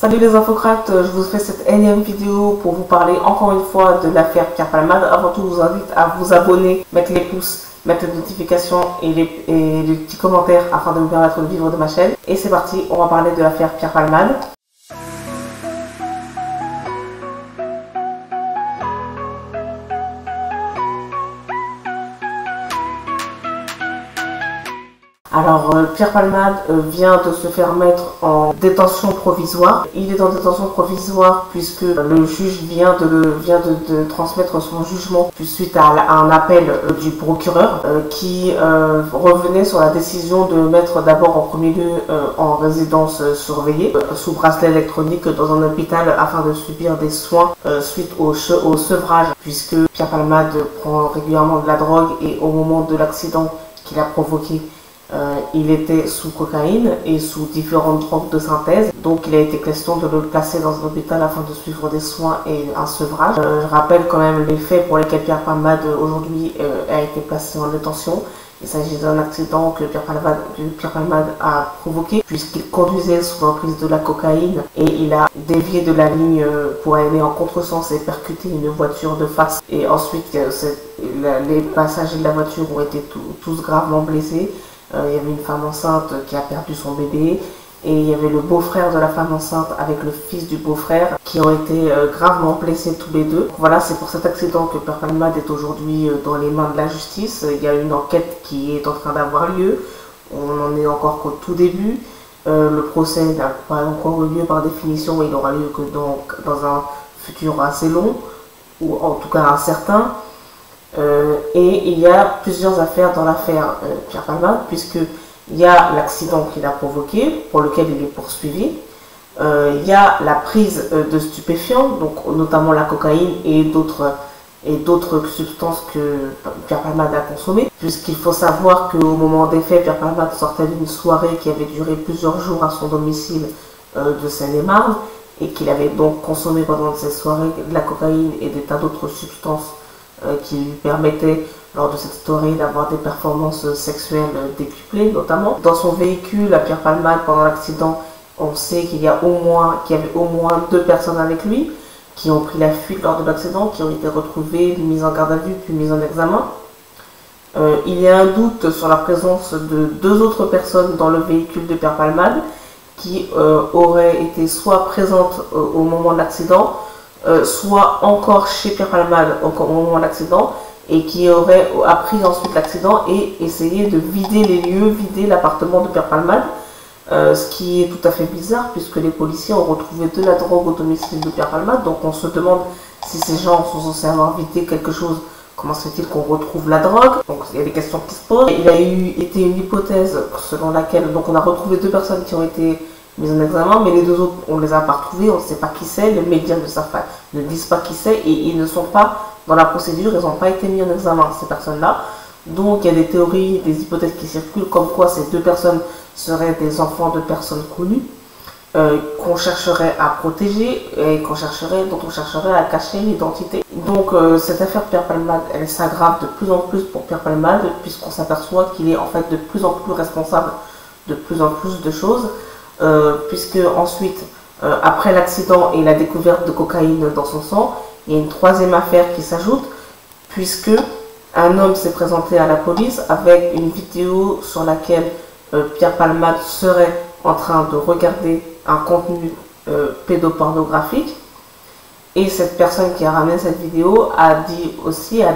Salut les infocrates, je vous fais cette énième vidéo pour vous parler encore une fois de l'affaire Pierre Palmade. Avant tout, je vous invite à vous abonner, mettre les pouces, mettre les notifications et les petits commentaires afin de me permettre de vivre de ma chaîne. Et c'est parti, on va parler de l'affaire Pierre Palmade. Alors, Pierre Palmade vient de se faire mettre en détention provisoire. Il est en détention provisoire puisque le juge vient de transmettre son jugement suite à un appel du procureur qui revenait sur la décision de mettre d'abord en premier lieu en résidence surveillée sous bracelet électronique dans un hôpital afin de subir des soins suite au sevrage, puisque Pierre Palmade prend régulièrement de la drogue et au moment de l'accident qu'il a provoqué, il était sous cocaïne et sous différentes drogues de synthèse. Donc il a été question de le placer dans un hôpital afin de suivre des soins et un sevrage. Je rappelle quand même les faits pour lesquels Pierre Palmade aujourd'hui a été placé en détention. Il s'agit d'un accident que Pierre Palmade a provoqué puisqu'il conduisait sous l'emprise de la cocaïne et il a dévié de la ligne pour aller en contresens et percuter une voiture de face. Et ensuite les passagers de la voiture ont été tous gravement blessés. Il y avait une femme enceinte qui a perdu son bébé et il y avait le beau-frère de la femme enceinte avec le fils du beau-frère qui ont été gravement blessés tous les deux. Voilà, c'est pour cet accident que Pierre Palmade est aujourd'hui dans les mains de la justice. Il y a une enquête qui est en train d'avoir lieu. On n'en est encore qu'au tout début. Le procès n'a pas encore eu lieu par définition. Il aura lieu que dans un futur assez long, ou en tout cas incertain. Et il y a plusieurs affaires dans l'affaire Pierre Palmade, puisqu'il y a l'accident qu'il a provoqué, pour lequel il est poursuivi. Il y a la prise de stupéfiants, donc notamment la cocaïne et d'autres substances que Pierre Palmade a consommées, puisqu'il faut savoir qu'au moment des faits, Pierre Palmade sortait d'une soirée qui avait duré plusieurs jours à son domicile de Seine-et-Marne, et qu'il avait donc consommé pendant cette soirée de la cocaïne et des tas d'autres substances qui lui permettait lors de cette soirée d'avoir des performances sexuelles décuplées notamment. Dans son véhicule, à Pierre Palmade, pendant l'accident, on sait qu'il y avait au moins 2 personnes avec lui qui ont pris la fuite lors de l'accident, qui ont été retrouvées, mises en garde à vue puis mises en examen. Il y a un doute sur la présence de 2 autres personnes dans le véhicule de Pierre Palmade qui auraient été soit présentes au moment de l'accident, soit encore chez Pierre Palmade au moment de l'accident, et qui aurait appris ensuite l'accident et essayé de vider les lieux, vider l'appartement de Pierre Palmade, ce qui est tout à fait bizarre puisque les policiers ont retrouvé de la drogue au domicile de Pierre Palmade. Donc on se demande si ces gens sont censés avoir vidé quelque chose, comment se fait-il qu'on retrouve la drogue? Donc il y a des questions qui se posent. Il a été une hypothèse selon laquelle donc on a retrouvé 2 personnes qui ont été mises en examen, mais les 2 autres, on ne les a pas retrouvés, on ne sait pas qui c'est, les médias ne disent pas qui c'est, et ils ne sont pas dans la procédure, ils n'ont pas été mis en examen, ces personnes-là. Donc il y a des théories, des hypothèses qui circulent, comme quoi ces 2 personnes seraient des enfants de personnes connues, qu'on chercherait à protéger, et dont on chercherait à cacher l'identité. Donc cette affaire Pierre Palmade, elle s'aggrave de plus en plus pour Pierre Palmade, puisqu'on s'aperçoit qu'il est en fait de plus en plus responsable de plus en plus de choses. Puisque ensuite, après l'accident et la découverte de cocaïne dans son sang, il y a une 3e affaire qui s'ajoute, puisque un homme s'est présenté à la police avec une vidéo sur laquelle Pierre Palmade serait en train de regarder un contenu pédopornographique, et cette personne qui a ramené cette vidéo a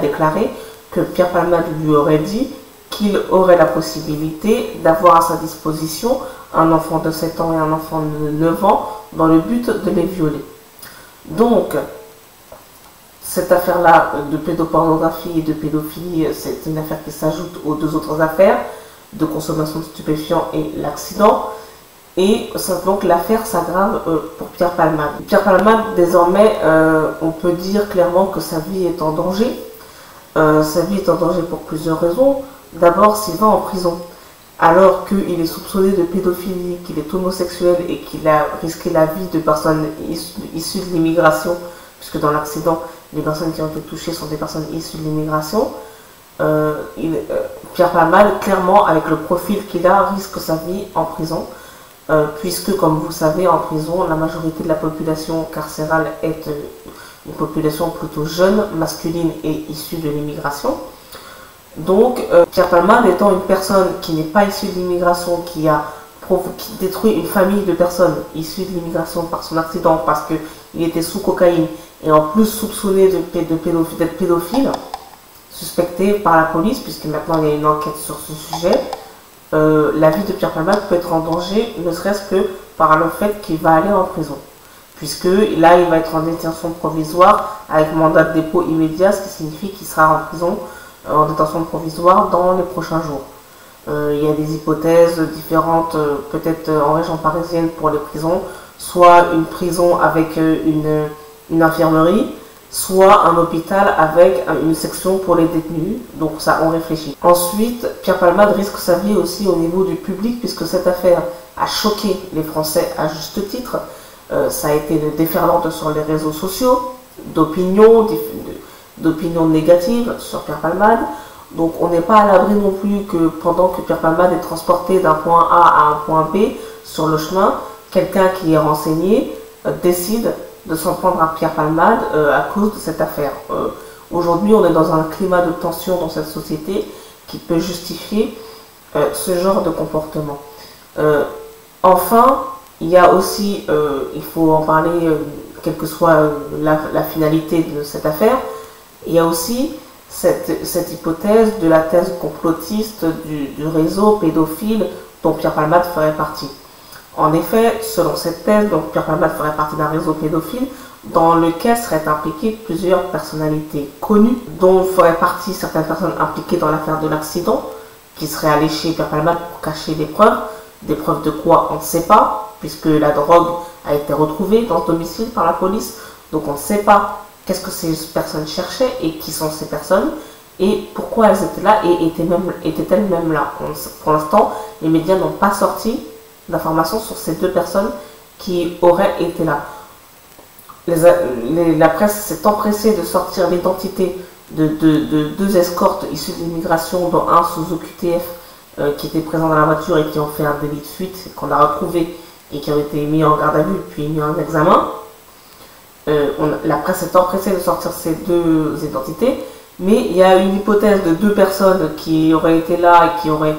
déclaré que Pierre Palmade lui aurait dit qu'il aurait la possibilité d'avoir à sa disposition un enfant de 7 ans et un enfant de 9 ans dans le but de les violer. Donc, cette affaire-là de pédopornographie et de pédophilie, c'est une affaire qui s'ajoute aux 2 autres affaires de consommation de stupéfiants et l'accident. Et donc l'affaire s'aggrave pour Pierre Palmade. Pierre Palmade, désormais, on peut dire clairement que sa vie est en danger. Sa vie est en danger pour plusieurs raisons. D'abord, s'il va en prison, alors qu'il est soupçonné de pédophilie, qu'il est homosexuel et qu'il a risqué la vie de personnes issues de l'immigration, puisque dans l'accident, les personnes qui ont été touchées sont des personnes issues de l'immigration, Pierre Palmade, clairement, avec le profil qu'il a, risque sa vie en prison. puisque, comme vous le savez, en prison, la majorité de la population carcérale est une population plutôt jeune, masculine et issue de l'immigration. Donc, Pierre Palmade étant une personne qui n'est pas issue de l'immigration, qui détruit une famille de personnes issues de l'immigration par son accident, parce qu'il était sous cocaïne, et en plus soupçonné d'être pédophile, suspecté par la police, puisque maintenant il y a une enquête sur ce sujet, la vie de Pierre Palmade peut être en danger, ne serait-ce que par le fait qu'il va aller en prison. Puisque là, il va être en détention provisoire avec mandat de dépôt immédiat, ce qui signifie qu'il sera en prison, en détention provisoire dans les prochains jours. Il y a des hypothèses différentes, peut-être en région parisienne pour les prisons, soit une prison avec une infirmerie, soit un hôpital avec une section pour les détenus. Donc ça, on réfléchit. Ensuite, Pierre Palmade risque sa vie aussi au niveau du public, puisque cette affaire a choqué les Français à juste titre. Ça a été une déferlante sur les réseaux sociaux, d'opinions négatives sur Pierre Palmade. Donc on n'est pas à l'abri non plus que pendant que Pierre Palmade est transporté d'un point A à un point B sur le chemin, quelqu'un qui est renseigné décide de s'en prendre à Pierre Palmade à cause de cette affaire. Aujourd'hui, on est dans un climat de tension dans cette société qui peut justifier ce genre de comportement. Enfin, il y a aussi, il faut en parler, quelle que soit la finalité de cette affaire, il y a aussi cette hypothèse de la thèse complotiste du réseau pédophile dont Pierre Palmade ferait partie. En effet, selon cette thèse, donc Pierre Palmade ferait partie d'un réseau pédophile dans lequel seraient impliquées plusieurs personnalités connues, dont feraient partie certaines personnes impliquées dans l'affaire de l'accident, qui seraient allées chez Pierre Palmade pour cacher des preuves de quoi on ne sait pas, puisque la drogue a été retrouvée dans ce domicile par la police, donc on ne sait pas qu'est-ce que ces personnes cherchaient et qui sont ces personnes et pourquoi elles étaient là et étaient-elles même là. Pour l'instant, les médias n'ont pas sorti d'informations sur ces deux personnes qui auraient été là. La presse s'est empressée de sortir l'identité de deux escortes issues de l'immigration, dont un sous OQTF qui était présent dans la voiture et qui ont fait un délit de fuite qu'on a retrouvé et qui ont été mis en garde à vue puis mis en examen. La presse est empressée de sortir ces deux identités, mais il y a une hypothèse de deux personnes qui auraient été là et qui auraient,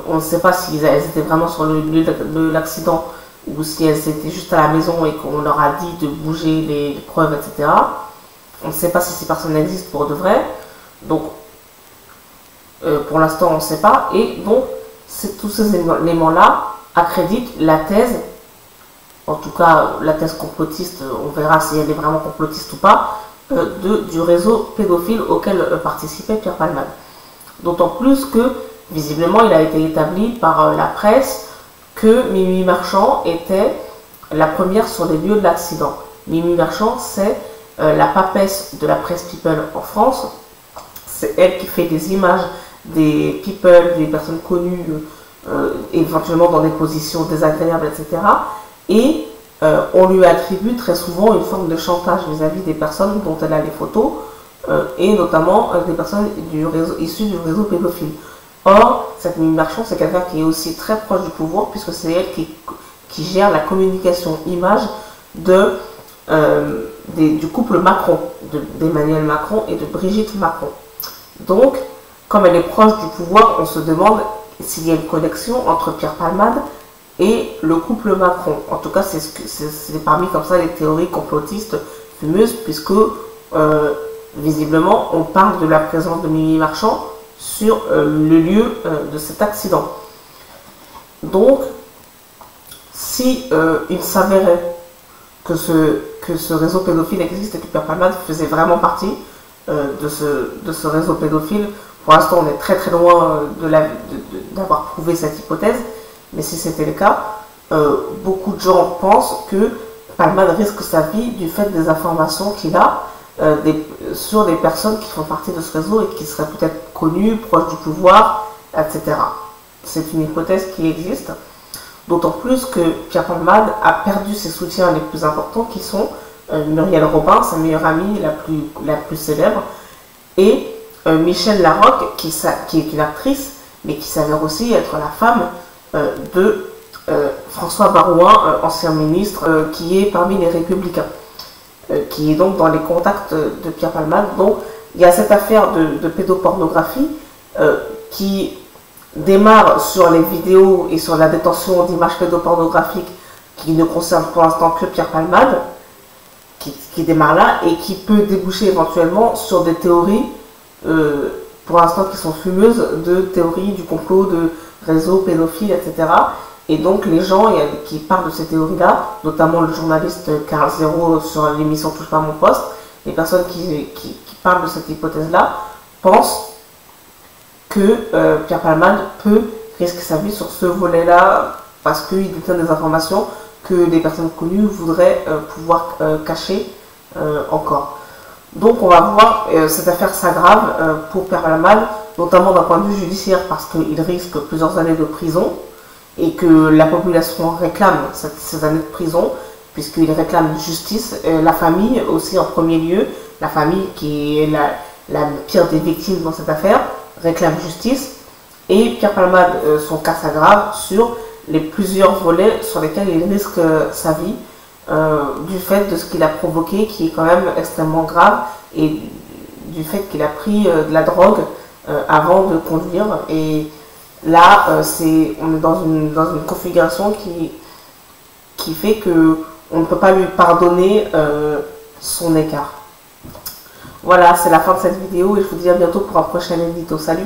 on ne sait pas si elles étaient vraiment sur le lieu de l'accident ou si elles étaient juste à la maison et qu'on leur a dit de bouger les preuves, etc. On ne sait pas si ces personnes existent pour de vrai, donc pour l'instant on ne sait pas, et donc tous ces éléments-là accréditent la thèse. En tout cas, la thèse complotiste, on verra si elle est vraiment complotiste ou pas, du réseau pédophile auquel participait Pierre Palmade. D'autant plus que, visiblement, il a été établi par la presse que Mimi Marchand était la première sur les lieux de l'accident. Mimi Marchand, c'est la papesse de la presse People en France. C'est elle qui fait des images des people, des personnes connues, éventuellement dans des positions désagréables, etc. Et on lui attribue très souvent une forme de chantage vis-à-vis des personnes dont elle a les photos, et notamment des personnes issues du réseau pédophile. Or, cette Mimi Marchand, c'est quelqu'un qui est aussi très proche du pouvoir, puisque c'est elle qui gère la communication image du couple Macron, d'Emmanuel Macron et de Brigitte Macron. Donc, comme elle est proche du pouvoir, on se demande s'il y a une connexion entre Pierre Palmade et le couple Macron. En tout cas, c'est parmi comme ça les théories complotistes fumeuses, puisque visiblement on parle de la présence de Mimi Marchand sur le lieu de cet accident. Donc, si il s'avérait que ce réseau pédophile existe et que Pierre Palmade faisait vraiment partie de ce réseau pédophile, pour l'instant on est très très loin d'avoir prouvé cette hypothèse, mais si c'était le cas, beaucoup de gens pensent que Palmade risque sa vie du fait des informations qu'il a sur des personnes qui font partie de ce réseau et qui seraient peut-être connues, proches du pouvoir, etc. C'est une hypothèse qui existe, d'autant plus que Pierre Palmade a perdu ses soutiens les plus importants qui sont Muriel Robin, sa meilleure amie la plus célèbre, et Michel Larocque, qui est une actrice, mais qui s'avère aussi être la femme de François Barouin, ancien ministre, qui est parmi les Républicains, qui est donc dans les contacts de Pierre Palmade. Donc il y a cette affaire de pédopornographie qui démarre sur les vidéos et sur la détention d'images pédopornographiques qui ne concernent pour l'instant que Pierre Palmade, qui démarre là et qui peut déboucher éventuellement sur des théories, pour l'instant qui sont fumeuses, de théories du complot, de réseaux pédophiles, etc. Et donc les gens qui parlent de ces théories-là, notamment le journaliste Carl Zero sur l'émission Touche pas à mon poste, les personnes qui parlent de cette hypothèse-là pensent que Pierre Palmade risquer sa vie sur ce volet-là parce qu'il détient des informations que les personnes connues voudraient pouvoir cacher encore. Donc on va voir, cette affaire s'aggrave pour Pierre Palmade, notamment d'un point de vue judiciaire parce qu'il risque plusieurs années de prison et que la population réclame ces années de prison puisqu'il réclame justice, la famille aussi en premier lieu, la famille qui est la pire des victimes dans cette affaire, réclame justice, et Pierre Palmade, son cas s'aggrave sur les plusieurs volets sur lesquels il risque sa vie, du fait de ce qu'il a provoqué qui est quand même extrêmement grave et du fait qu'il a pris de la drogue avant de conduire. Et là on est dans une configuration qui fait que on ne peut pas lui pardonner son écart. Voilà, c'est la fin de cette vidéo et je vous dis à bientôt pour un prochain édito. Salut!